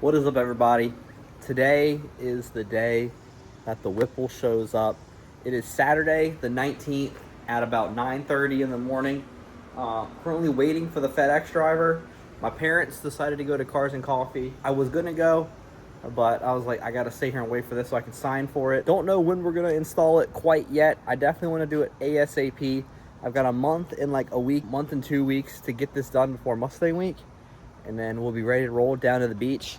What is up, everybody? Today is the day that the Whipple shows up. It is Saturday the 19th at about 9:30 in the morning. Currently waiting for the FedEx driver. My parents decided to go to Cars and Coffee. I was gonna go, but I was like, I gotta stay here and wait for this so I can sign for it. Don't know when we're gonna install it quite yet. I definitely wanna do it ASAP. I've got a month and 2 weeks to get this done before Mustang week. And then we'll be ready to roll down to the beach.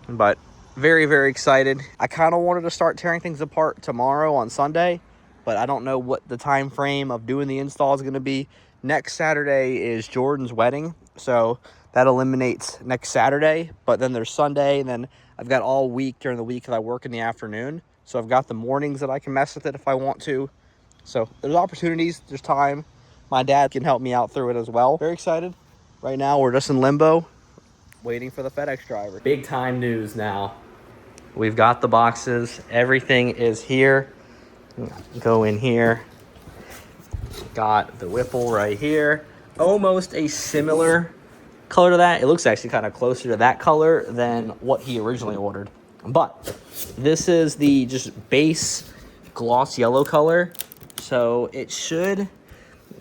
But very, very excited. I kind of wanted to start tearing things apart tomorrow on Sunday, but I don't know what the time frame of doing the install is going to be. Next Saturday is Jordan's wedding, so that eliminates next Saturday. But then there's Sunday, and then I've got all week during the week that I work in the afternoon. So I've got the mornings that I can mess with it if I want to. So there's opportunities, there's time. My dad can help me out through it as well. Very excited. Right now we're just in limbo, waiting for the FedEx driver. Big time news now. We've got the boxes. Everything is here. Go in here. Got the Whipple right here. Almost a similar color to that. It looks actually kind of closer to that color than what he originally ordered. But this is the just base gloss yellow color. So it should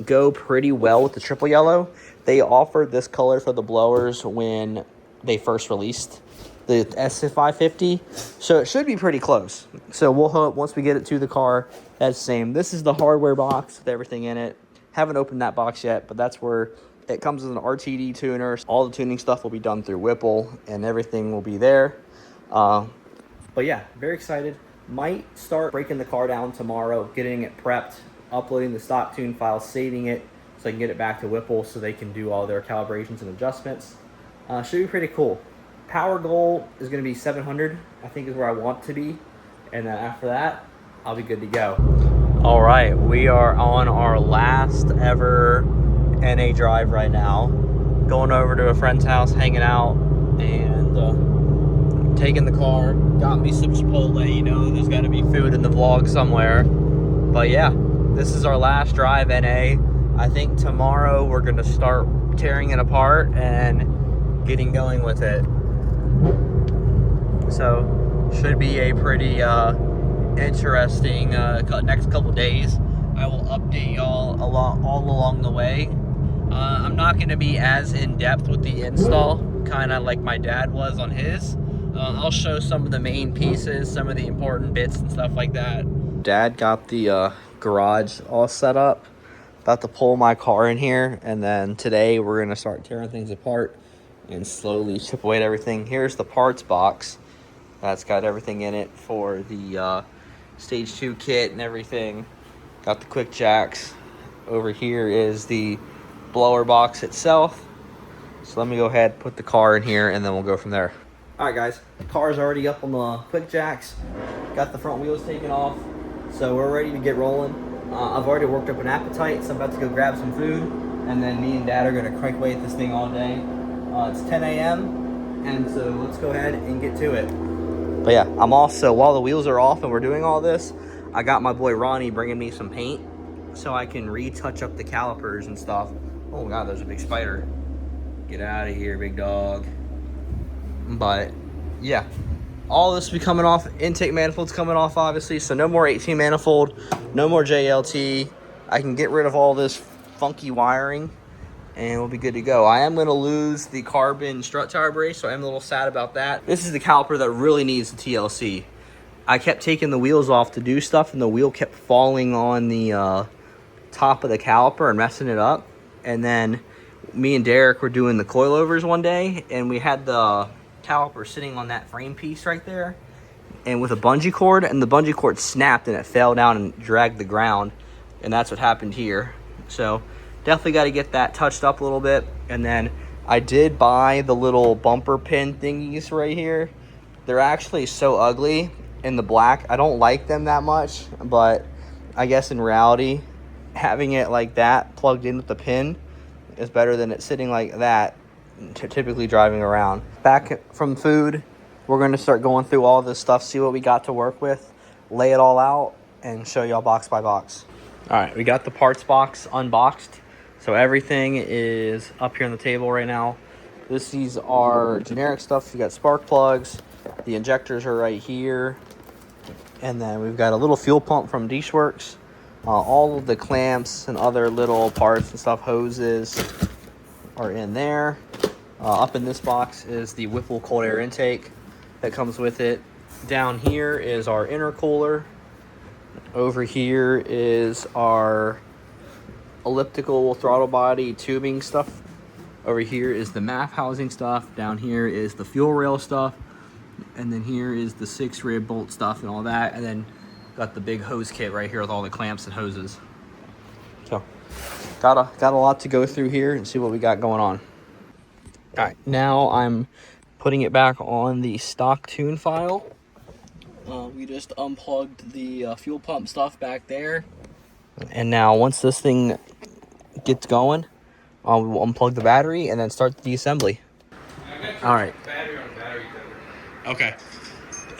go pretty well with the triple yellow. They offered this color for the blowers when they first released the S550, so it should be pretty close. So we'll hope once we get it to the car, that's the same. This is the hardware box with everything in it. Haven't opened that box yet, but that's where it comes with an RTD tuner. All the tuning stuff will be done through Whipple, and everything will be there. But yeah, very excited. Might start breaking the car down tomorrow, getting it prepped, uploading the stock tune file, saving it, so I can get it back to Whipple so they can do all their calibrations and adjustments. Should be pretty cool. Power goal is going to be 700, I think is where I want to be. And then after that, I'll be good to go. All right, we are on our last ever NA drive right now. Going over to a friend's house, hanging out, and taking the car. Got me some Chipotle, you know, there's got to be food in the vlog somewhere. But yeah, this is our last drive NA. I think tomorrow we're going to start tearing it apart and getting going with it. So should be a pretty interesting next couple days. I will update y'all all along the way. I'm not going to be as in-depth with the install, kind of like my dad was on his. I'll show some of the main pieces, some of the important bits and stuff like that. Dad got the garage all set up. About to pull my car in here, and then today we're going to start tearing things apart and slowly chip away at everything. Here's the parts box. That's got everything in it for the stage 2 kit and everything. Got the quick jacks. Over here is the blower box itself. So let me go ahead, put the car in here, and then we'll go from there. All right, guys, the car's already up on the quick jacks. Got the front wheels taken off, so we're ready to get rolling. I've already worked up an appetite, so I'm about to go grab some food, and then me and Dad are going to crank away at this thing all day. It's 10 a.m., and so let's go ahead and get to it. But yeah, I'm also, while the wheels are off and we're doing all this, I got my boy Ronnie bringing me some paint so I can retouch up the calipers and stuff. Oh God, there's a big spider. Get out of here, big dog. But yeah, all this will be coming off. Intake manifold's coming off, obviously, so no more 18 manifold, no more JLT. I can get rid of all this funky wiring, and we'll be good to go. I am going to lose the carbon strut tire brace, so I'm a little sad about that. This is the caliper that really needs the TLC. I kept taking the wheels off to do stuff, and the wheel kept falling on the top of the caliper and messing it up. And then me and Derek were doing the coilovers one day, and we had the caliper sitting on that frame piece right there, and with a bungee cord, and the bungee cord snapped and it fell down and dragged the ground, and that's what happened here. So definitely got to get that touched up a little bit. And then I did buy the little bumper pin thingies right here. They're actually so ugly in the black. I don't like them that much, but I guess in reality, having it like that plugged in with the pin is better than it sitting like that, typically driving around. Back from food, we're going to start going through all this stuff, see what we got to work with, lay it all out, and show y'all box by box. All right, we got the parts box unboxed. So everything is up here on the table right now. These are generic stuff. You got spark plugs. The injectors are right here. And then we've got a little fuel pump from Works. All of the clamps and other little parts and stuff, hoses, are in there. Up in this box is the Whipple cold air intake that comes with it. Down here is our intercooler. Over here is our elliptical throttle body tubing stuff. Over here is the MAF housing stuff. Down here is the fuel rail stuff. And then here is the 6-rib bolt stuff and all that. And then got the big hose kit right here with all the clamps and hoses. So got a lot to go through here and see what we got going on. All right, now I'm putting it back on the stock tune file. We just unplugged the fuel pump stuff back there. And now once this thing gets going, we'll unplug the battery and then start the assembly. All right. Okay.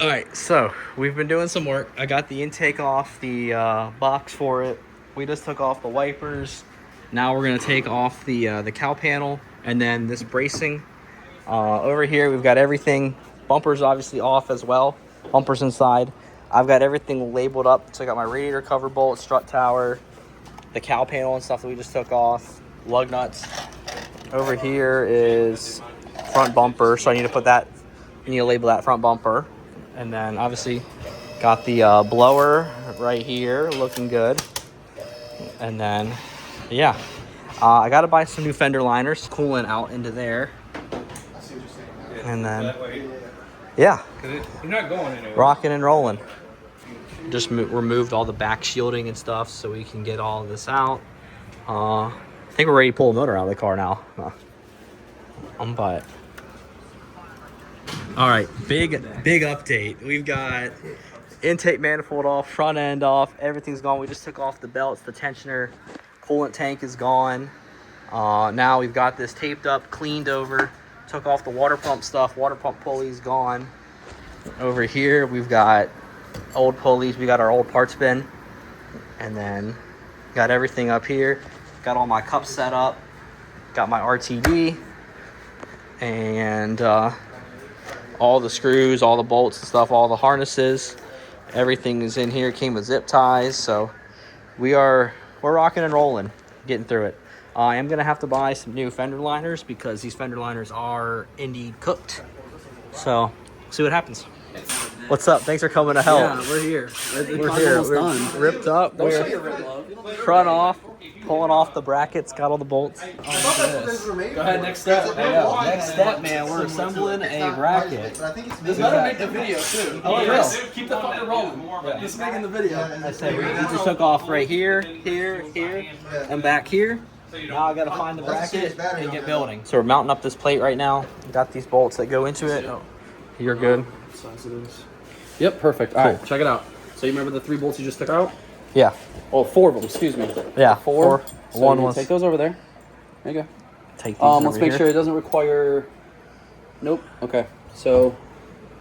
All right, so we've been doing some work. I got the intake off the box for it. We just took off the wipers. Now we're gonna take off the cow panel and then this bracing. Over here, we've got everything. Bumpers obviously off as well. Bumpers inside. I've got everything labeled up. So I got my radiator cover bolt, strut tower, the cow panel and stuff that we just took off, lug nuts. Over here is front bumper. So I need to put that, I need to label that front bumper. And then obviously got the blower right here, looking good. And then, yeah, I got to buy some new fender liners, coolant out into there. And then, yeah, you're not going anywhere. Rocking and rolling. Just removed all the back shielding and stuff so we can get all of this out. I think we're ready to pull the motor out of the car now. I'm by it. All right, big update. We've got intake manifold off, front end off, everything's gone. We just took off the belts, the tensioner, coolant tank is gone. Now we've got this taped up, cleaned over, took off the water pump stuff, water pump pulley's gone. Over here we've got old pulleys, we got our old parts bin, and then got everything up here. Got all my cups set up, got my RTD, and all the screws, all the bolts and stuff, all the harnesses, everything is in here. Came with zip ties, so we're rocking and rolling, getting through it. I am gonna have to buy some new fender liners because these fender liners are indeed cooked. So see what happens. What's up? Thanks for coming to help. Yeah, we're here. We're here. We're done. ripped up. Don't We're show your rip love. front off, pulling off the brackets, got all the bolts. Oh, Go ahead, next step. Next step, man, we're assembling a bracket. This better make the video too. Oh, it will. Keep the fucker rolling. Just making the video. I said we just took off right here, here, and back here. Now I gotta find the bracket and get building. So we're mounting up this plate right now. Got these bolts that go into it. Oh, you're good. Yep, perfect. All right, check it out. So you remember the 3 bolts you just took out? Yeah. Oh, 4 of them. Excuse me. Yeah. Four. So One you was. take those over there. There you go. Take these over Let's make here. sure it doesn't require. Nope. Okay. So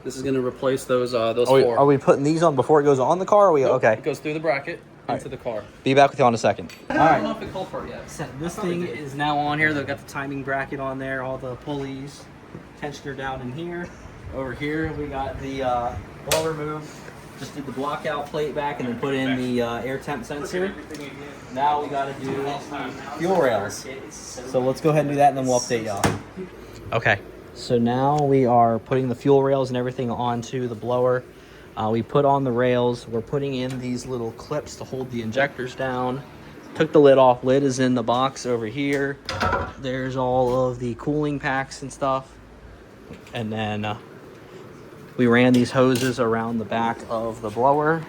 this is gonna replace those four. Are we putting these on before it goes on the car? Or are we Nope, okay? It goes through the bracket into the car. Be back with you in a second. All I don't right. know if it called for it yet. So this thing is now on here. They've got the timing bracket on there, all the pulleys, tensioner down in here. Over here we got the blower move. Just did the blockout plate back and then put in the air temp sensor. Now we got to do fuel rails. So let's go ahead and do that and then we'll update y'all. Okay. So now we are putting the fuel rails and everything onto the blower. We put on the rails. We're putting in these little clips to hold the injectors down. Took the lid off. Lid is in the box over here. There's all of the cooling packs and stuff. And then we ran these hoses around the back of the blower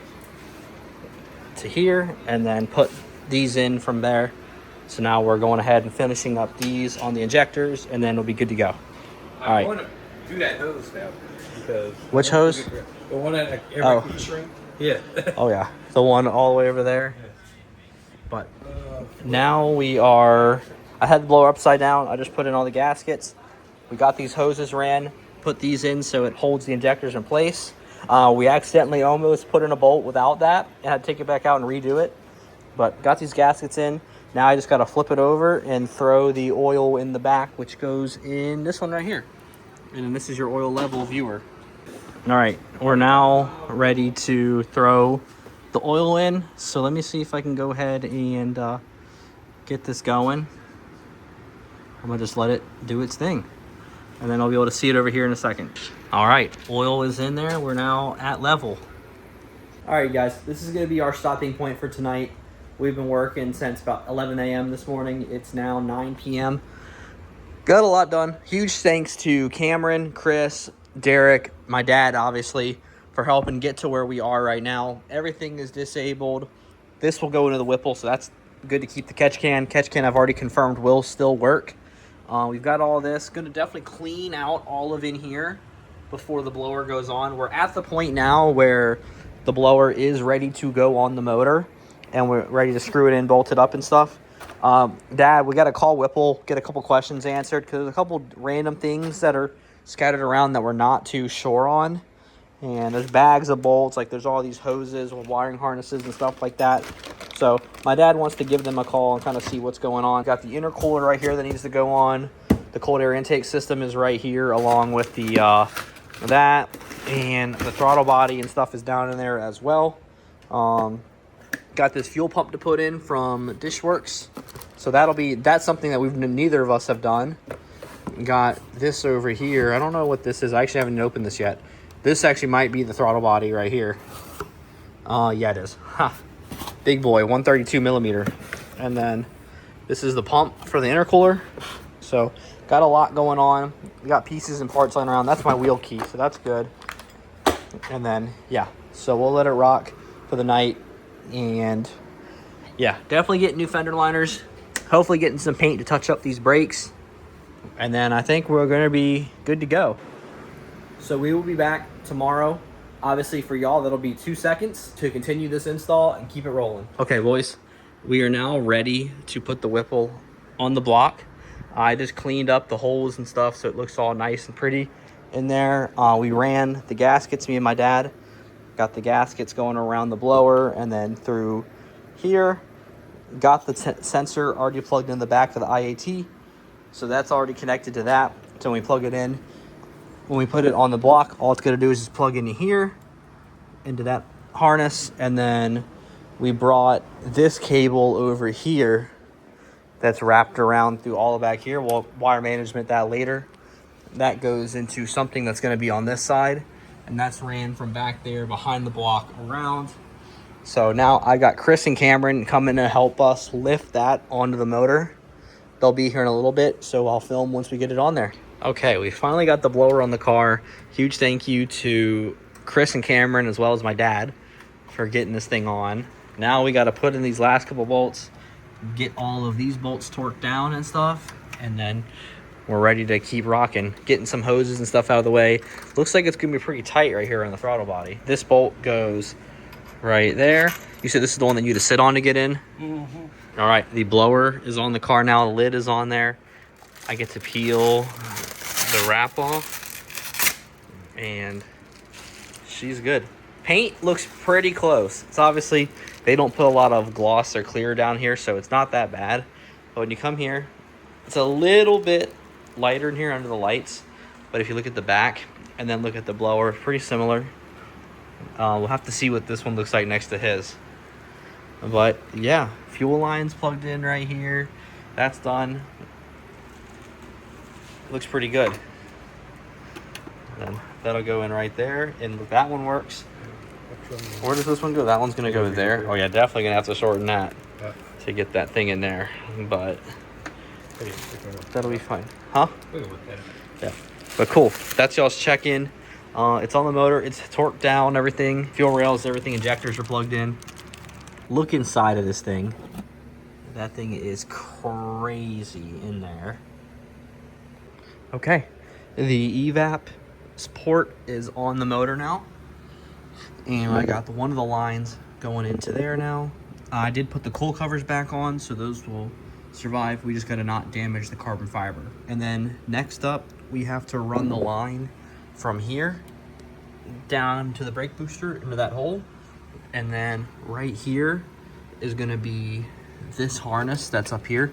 to here and then put these in from there. So now we're going ahead and finishing up these on the injectors and then we'll be good to go. All right. I want to do that hose now because Which hose? the one that every shrink. Yeah. Oh yeah, the one all the way over there. But now we are, I had the blower upside down. I just put in all the gaskets. We got these hoses ran, put these in so it holds the injectors in place. We accidentally almost put in a bolt without that and had to take it back out and redo it. But got these gaskets in. Now I just got to flip it over and throw the oil in the back, which goes in this one right here. And then this is your oil level viewer. All right, we're now ready to throw the oil in. So let me see if I can go ahead and get this going. I'm gonna just let it do its thing. And then I'll be able to see it over here in a second. All right, oil is in there. We're now at level. All right, guys, this is gonna be our stopping point for tonight. We've been working since about 11 a.m. this morning. It's now 9 p.m. Got a lot done. Huge thanks to Cameron, Chris, Derek, my dad, obviously, for helping get to where we are right now. Everything is disabled. This will go into the Whipple, so that's good to keep the catch can. Catch can I've already confirmed will still work. We've got all this. Going to definitely clean out all of in here before the blower goes on. We're at the point now where the blower is ready to go on the motor, and we're ready to screw it in, bolt it up and stuff. Dad, we got to call Whipple, get a couple questions answered, because there's a couple random things that are scattered around that we're not too sure on. And there's bags of bolts, like there's all these hoses with wiring harnesses and stuff like that. So my dad wants to give them a call and kind of see what's going on. Got the intercooler right here that needs to go on. The cold air intake system is right here, along with the that, and the throttle body and stuff is down in there as well. Got this fuel pump to put in from Dishworks, so that's something that neither of us have done. Got this over here. I don't know what this is. I actually haven't opened this yet. This actually might be the throttle body right here. Yeah, it is. Ha. Big boy, 132 millimeter. And then this is the pump for the intercooler. So got a lot going on. We got pieces and parts lying around. That's my wheel key, so that's good. And then, yeah, so we'll let it rock for the night. And yeah, definitely getting new fender liners. Hopefully getting some paint to touch up these brakes. And then I think we're going to be good to go. So we will be back tomorrow. Obviously for y'all, that'll be 2 seconds to continue this install and keep it rolling. Okay, boys, we are now ready to put the Whipple on the block. I just cleaned up the holes and stuff so it looks all nice and pretty in there. We ran the gaskets, me and my dad. Got the gaskets going around the blower and then through here. Got the sensor already plugged in the back of the IAT. So that's already connected to that. So when we plug it in, when we put it on the block, all it's going to do is just plug into here, into that harness. And then we brought this cable over here that's wrapped around through all the back here. We'll wire management that later. That goes into something that's going to be on this side. And that's ran from back there behind the block around. So now I got Chris and Cameron coming to help us lift that onto the motor. They'll be here in a little bit, so I'll film once we get it on there. Okay, we finally got the blower on the car. Huge thank you to Chris and Cameron, as well as my dad, for getting this thing on. Now we got to put in these last couple bolts, get all of these bolts torqued down and stuff, and then we're ready to keep rocking. Getting some hoses and stuff out of the way. Looks like it's going to be pretty tight right here on the throttle body. This bolt goes right there. You said this is the one that you had to sit on to get in? Mm-hmm. All right, the blower is on the car now. The lid is on there. I get to peel the wrap off, and she's good. Paint looks pretty close. It's obviously, they don't put a lot of gloss or clear down here, so it's not that bad. But when you come here, it's a little bit lighter in here under the lights. But if you look at the back and then look at the blower, pretty similar. We'll have to see what this one looks like next to his. But yeah, fuel lines plugged in right here. That's done. Looks pretty good. Then that'll go in right there, and that one works. Where does this one go? That one's gonna go there. Oh yeah, definitely gonna have to shorten that to get that thing in there. But that'll be fine. Huh? Yeah. But cool. That's y'all's check-in. It's on the motor. It's torqued down, everything. Fuel rails, everything. Injectors are plugged in. Look inside of this thing. That thing is crazy in there. Okay. The evap port is on the motor now. And I got one of the lines going into there now. I did put the coil covers back on, so those will survive. We just got to not damage the carbon fiber. And then next up, we have to run the line from here down to the brake booster into that hole. And then right here is going to be this harness that's up here.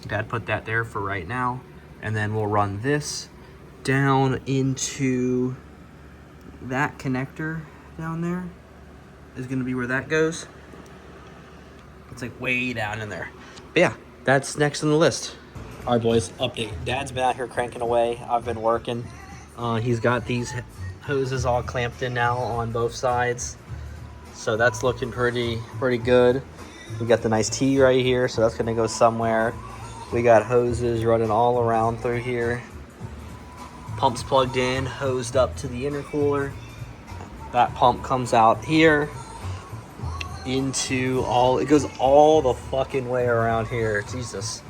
Dad put that there for right now. And then we'll run this down into that connector down there is going to be where that goes. It's like way down in there. But yeah, that's next on the list. All right, boys, update. Dad's been out here cranking away. I've been working. He's got these hoses all clamped in now on both sides. So that's looking pretty good. We got the nice T right here, so that's gonna go somewhere. We got hoses running all around through here. Pump's plugged in, hosed up to the intercooler. That pump comes out here into it goes all the fucking way around here, Jesus.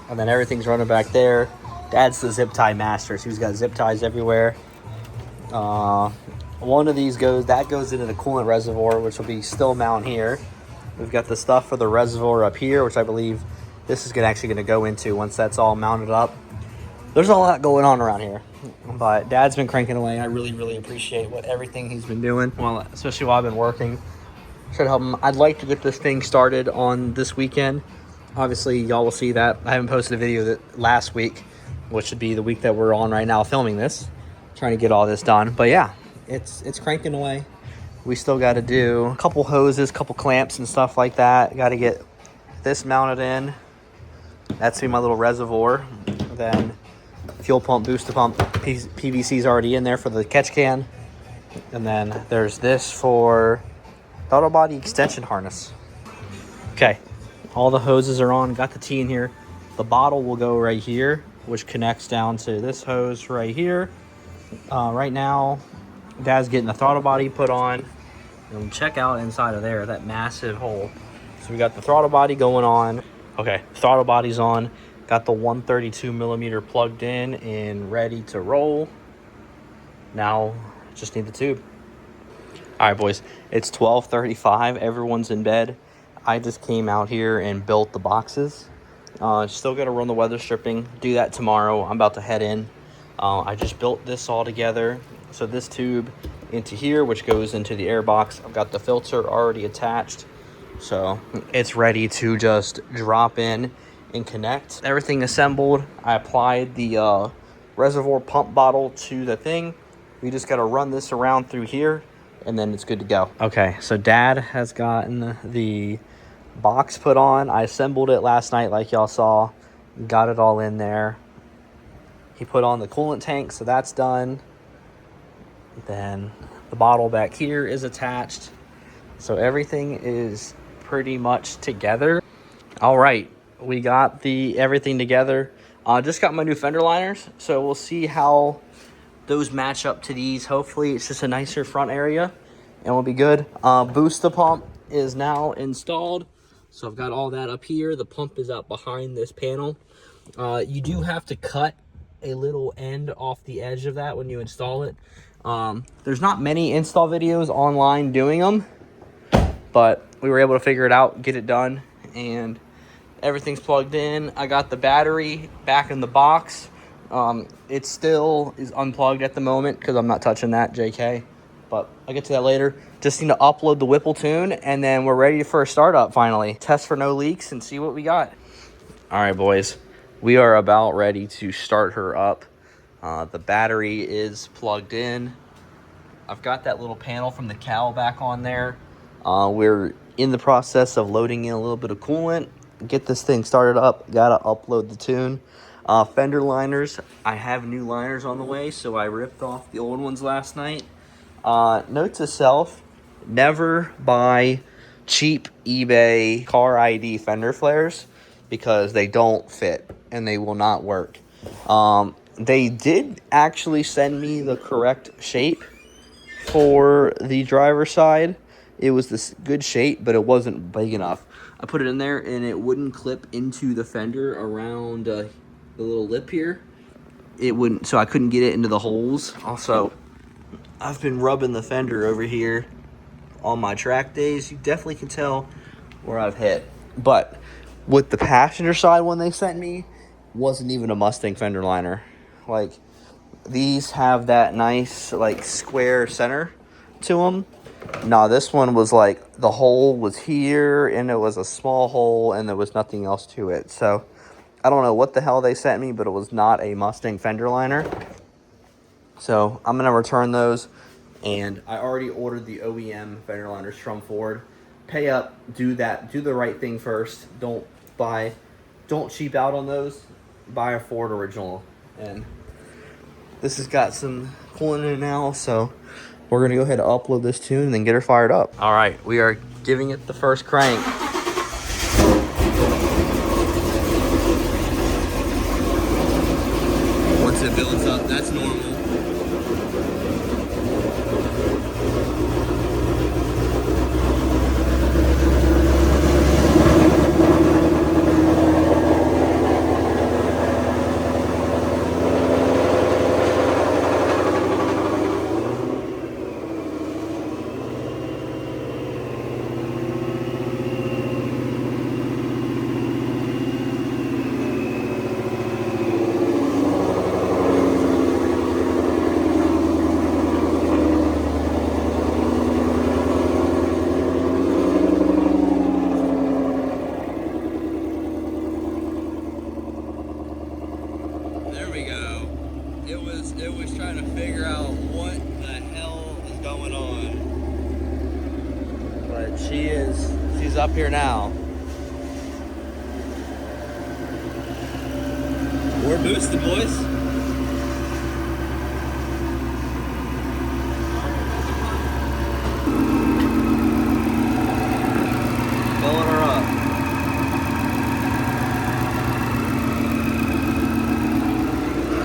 And then everything's running back there. Dad's the zip tie master, so he's got zip ties everywhere. One of these goes into the coolant reservoir, which will be still mount here. We've got the stuff for the reservoir up here, which I believe this is actually going to go into once that's all mounted up. There's a lot going on around here, but Dad's been cranking away. I really appreciate everything he's been doing, well, especially while I've been working. Try to help him. I'd like to get this thing started on this weekend. Obviously, y'all will see that. I haven't posted a video last week, which should be the week that we're on right now filming this. Trying to get all this done. But yeah, it's cranking away. We still got to do a couple hoses, couple clamps and stuff like that. Got to get this mounted in. That's my little reservoir. Then fuel pump, booster pump, PVC's already in there for the catch can. And then there's this for throttle body extension harness. Okay, all the hoses are on. Got the T in here. The bottle will go right here, which connects down to this hose right here. Right now, Dad's getting the throttle body put on. And check out inside of there, that massive hole. So we got the throttle body going on. Okay, throttle body's on. Got the 132 millimeter plugged in and ready to roll. Now, just need the tube. All right, boys, it's 12:35. Everyone's in bed. I just came out here and built the boxes. Still got to run the weather stripping. Do that tomorrow. I'm about to head in. I just built this all together. So this tube into here, which goes into the air box. I've got the filter already attached. So it's ready to just drop in and connect. Everything assembled. I applied the reservoir pump bottle to the thing. We just got to run this around through here and then it's good to go. Okay, so Dad has gotten the box put on. I assembled it last night like y'all saw. Got it all in there. He put on the coolant tank, so that's done. Then the bottle back here is attached. So everything is pretty much together. All right, we got everything together. Just got my new fender liners, so we'll see how those match up to these. Hopefully it's just a nicer front area and we'll be good. Booster pump is now installed. So I've got all that up here. The pump is out behind this panel. You do have to cut a little end off the edge of that when you install it. There's not many install videos online doing them, but we were able to figure it out, get it done, and everything's plugged in. I got the battery back in the box. It still is unplugged at the moment because I'm not touching that, JK, but I'll get to that later. Just need to upload the Whipple tune, and then we're ready for a startup finally. Test for no leaks and see what we got. All right, boys. We are about ready to start her up. The battery is plugged in. I've got that little panel from the cowl back on there. We're in the process of loading in a little bit of coolant. Get this thing started up. Gotta upload the tune. Fender liners. I have new liners on the way, so I ripped off the old ones last night. Note to self, never buy cheap eBay car ID fender flares because they don't fit and they will not work. They did actually send me the correct shape for the driver's side. It was this good shape, but it wasn't big enough. I put it in there and it wouldn't clip into the fender around the little lip here. It wouldn't, so I couldn't get it into the holes. Also, I've been rubbing the fender over here on my track days. You definitely can tell where I've hit. But with the passenger side one they sent me, wasn't even a Mustang fender liner. Like, these have that nice, like, square center to them. No, this one was like the hole was here and it was a small hole and there was nothing else to it. So I don't know what the hell they sent me, but it was not a Mustang fender liner. So I'm going to return those. And I already ordered the OEM fender liners from Ford. Pay up, do the right thing first. Don't cheap out on those. Buy a Ford original. And this has got some coolant in it now, so we're gonna go ahead and upload this tune and then get her fired up. All right, we are giving it the first crank. Once it builds up, that's normal. It was trying to figure out what the hell is going on. But she's up here now. We're boosted, boys. Filling her up.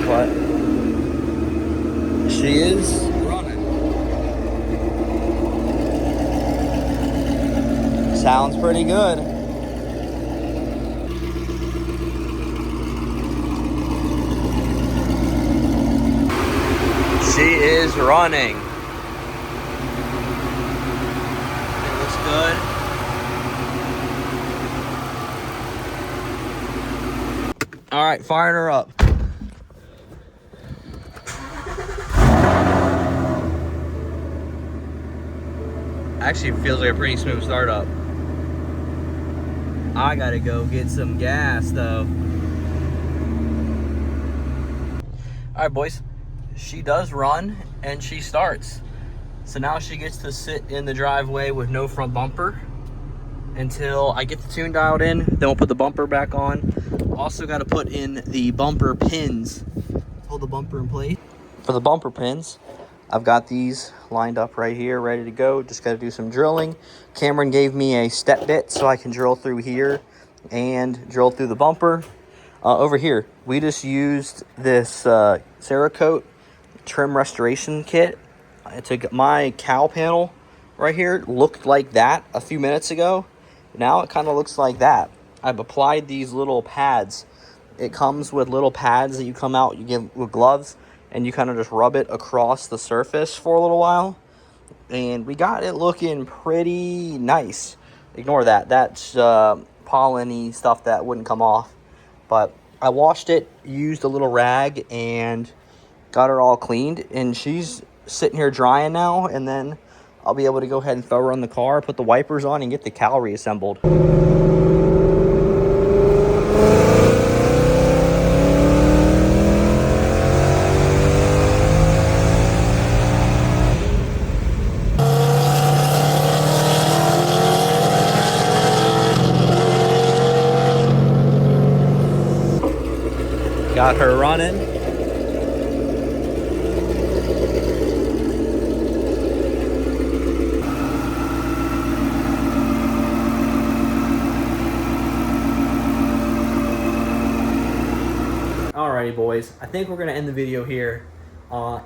What? She is running. Sounds pretty good. She is running. It looks good. All right, firing her up. Actually feels like a pretty smooth startup. I gotta go get some gas though. All right, boys. She does run and she starts. So now she gets to sit in the driveway with no front bumper until I get the tune dialed in. Then we'll put the bumper back on. Also got to put in the bumper pins. Hold the bumper in place. For the bumper pins, I've got these lined up right here, ready to go. Just got to do some drilling. Cameron gave me a step bit so I can drill through here and drill through the bumper. Over here, we just used this Cerakote trim restoration kit. My cowl panel right here looked like that a few minutes ago. Now it kind of looks like that. I've applied these little pads. It comes with little pads that you come out, you give with gloves, and you kind of just rub it across the surface for a little while. And we got it looking pretty nice. Ignore that. That's pollen-y stuff that wouldn't come off. But I washed it, used a little rag, and got her all cleaned. And she's sitting here drying now. And then I'll be able to go ahead and throw her in the car, put the wipers on, and get the cowl reassembled. Got her running. Alrighty, boys. I think we're going to end the video here.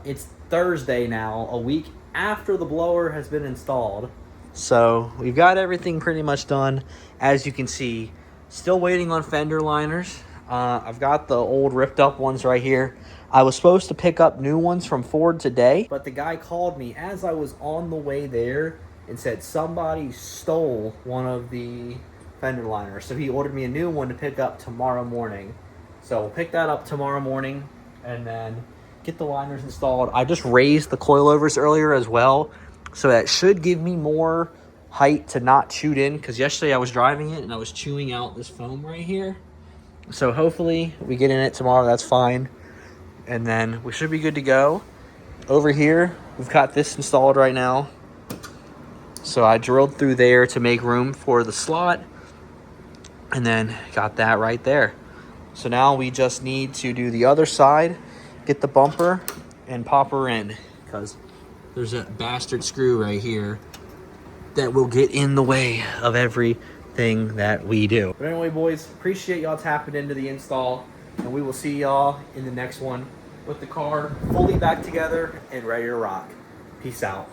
It's Thursday now, a week after the blower has been installed. So we've got everything pretty much done. As you can see, still waiting on fender liners. I've got the old ripped up ones right here. I was supposed to pick up new ones from Ford today, but the guy called me as I was on the way there and said somebody stole one of the fender liners. So he ordered me a new one to pick up tomorrow morning. So we'll pick that up tomorrow morning and then get the liners installed. I just raised the coilovers earlier as well. So that should give me more height to not chewed in, because yesterday I was driving it and I was chewing out this foam right here. So hopefully we get in it tomorrow, that's fine. And then we should be good to go. Over here, we've got this installed right now. So I drilled through there to make room for the slot, and then got that right there. So now we just need to do the other side, get the bumper, and pop her in, because there's a bastard screw right here that will get in the way of everything that we do. But anyway, boys, appreciate y'all tapping into the install, and we will see y'all in the next one with the car fully back together and ready to rock. Peace out.